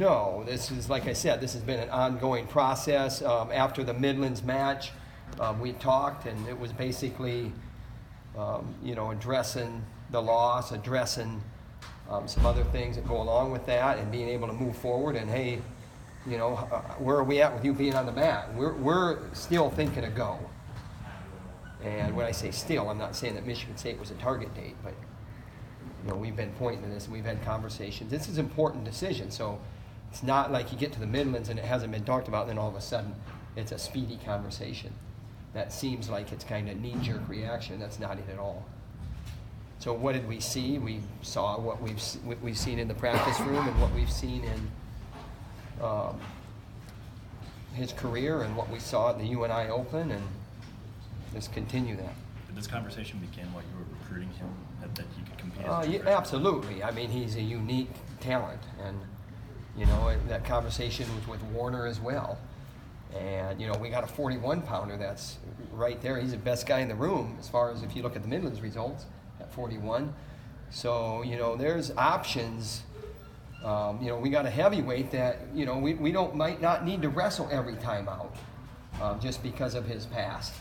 No, this is, like I said, this has been an ongoing process. After the Midlands match, we talked, and it was basically, addressing the loss, addressing some other things that go along with that, and being able to move forward. And hey, where are we at with you being on the mat? We're still thinking of go. And when I say still, I'm not saying that Michigan State was a target date, but we've been pointing to this, and we've had conversations. This is an important decision, so it's not like you get to the Midlands and it hasn't been talked about, and then all of a sudden it's a speedy conversation. That seems like it's kind of knee-jerk reaction. That's not it at all. So what did we see? We saw what we've seen in the practice room and what we've seen in his career and what we saw at the UNI Open, and just continue that. Did this conversation begin while you were recruiting him, that he could compete as a yeah, absolutely. I mean, he's a unique talent, and that conversation was with Warner as well. And we got a 41-pounder that's right there. He's the best guy in the room as far as if you look at the Midlands results at 41. So there's options. We got a heavyweight that we might not need to wrestle every time out, just because of his past.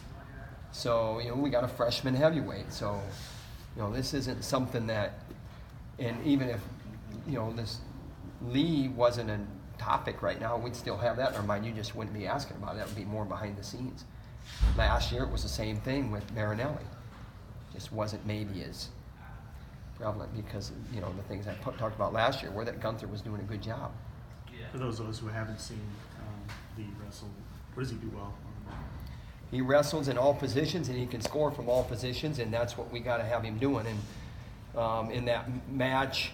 So we got a freshman heavyweight. So this isn't something that, and even if this Lee wasn't a topic right now, we'd still have that in our mind. You just wouldn't be asking about it. That would be more behind the scenes. Last year it was the same thing with Marinelli. Just wasn't maybe as prevalent because the things I talked about last year, where that Gunther was doing a good job. For those of us who haven't seen Lee wrestle, what does he do well? He wrestles in all positions, and he can score from all positions, and that's what we got to have him doing. And in that match,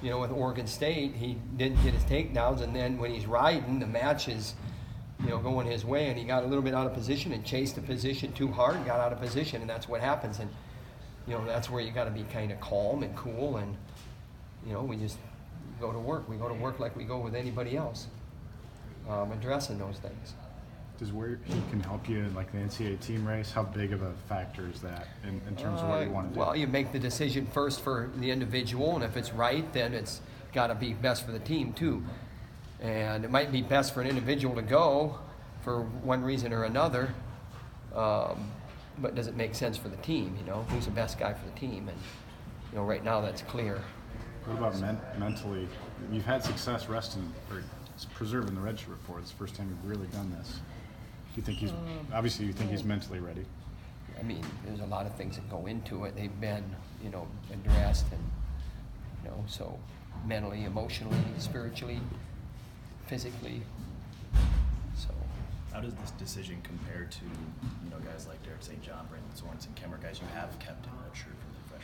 with Oregon State, he didn't get his takedowns, and then when he's riding, the match is, going his way, and he got a little bit out of position and chased the position too hard and got out of position, and that's what happens. And, that's where you got to be kind of calm and cool, and, we just go to work. We go to work like we go with anybody else, addressing those things. Does where he can help you in like the NCAA team race, how big of a factor is that in terms of what you want to do? Well, you make the decision first for the individual, and if it's right, then it's got to be best for the team too. And it might be best for an individual to go for one reason or another, but does it make sense for the team? Who's the best guy for the team? And right now that's clear. What about mentally? You've had success resting or preserving the redshirt for. It's the first time you've really done this. Do you think he's obviously you think he's mentally ready? I mean, there's a lot of things that go into it. They've been, addressed, and so mentally, emotionally, spiritually, physically. So, how does this decision compare to guys like Derek St. John, Brandon Sorensen, Kemmer, guys you have kept in redshirt for the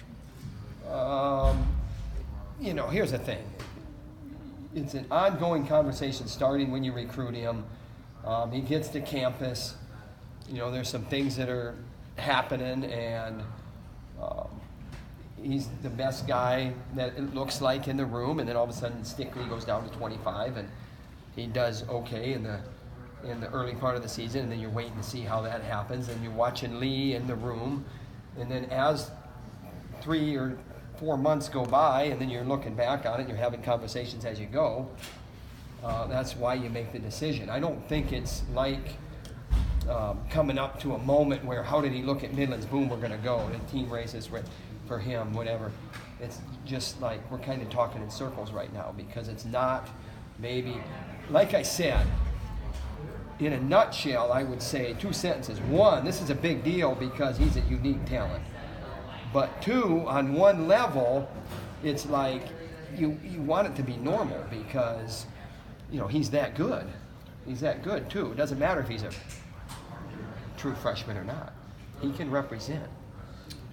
freshman? Here's the thing. It's an ongoing conversation starting when you recruit him. He gets to campus. There's some things that are happening, and he's the best guy that it looks like in the room, and then all of a sudden Stickley goes down to 25, and he does okay in the early part of the season, and then you're waiting to see how that happens, and you're watching Lee in the room, and then as 3 or 4 months go by, and then you're looking back on it, you're having conversations as you go. That's why you make the decision. I don't think it's like coming up to a moment where, how did he look at Midlands? Boom, we're going to go. The team races for him, whatever. It's just like we're kind of talking in circles right now because it's not maybe, like I said, in a nutshell, I would say 2 sentences. 1, this is a big deal because he's a unique talent. But 2, on one level, it's like you want it to be normal because, he's that good. He's that good, too. It doesn't matter if he's a true freshman or not. He can represent.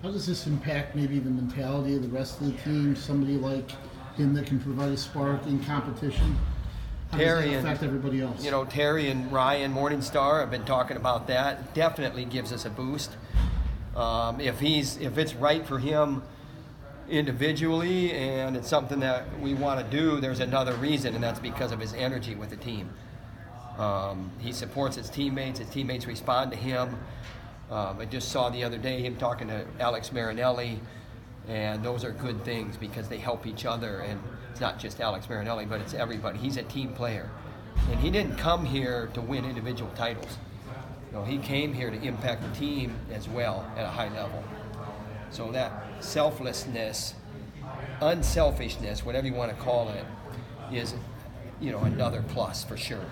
How does this impact maybe the mentality of the rest of the team? Somebody like him that can provide a spark in competition? How does that affect everybody else? Terry and Ryan Morningstar have been talking about that. It definitely gives us a boost. If it's right for him individually and it's something that we want to do, there's another reason, and that's because of his energy with the team. He supports his teammates respond to him. I just saw the other day him talking to Alex Marinelli, And those are good things because they help each other, and it's not just Alex Marinelli, but it's everybody. He's a team player. And he didn't come here to win individual titles. He came here to impact the team as well at a high level. So that selflessness, unselfishness, whatever you want to call it, is, another plus for sure.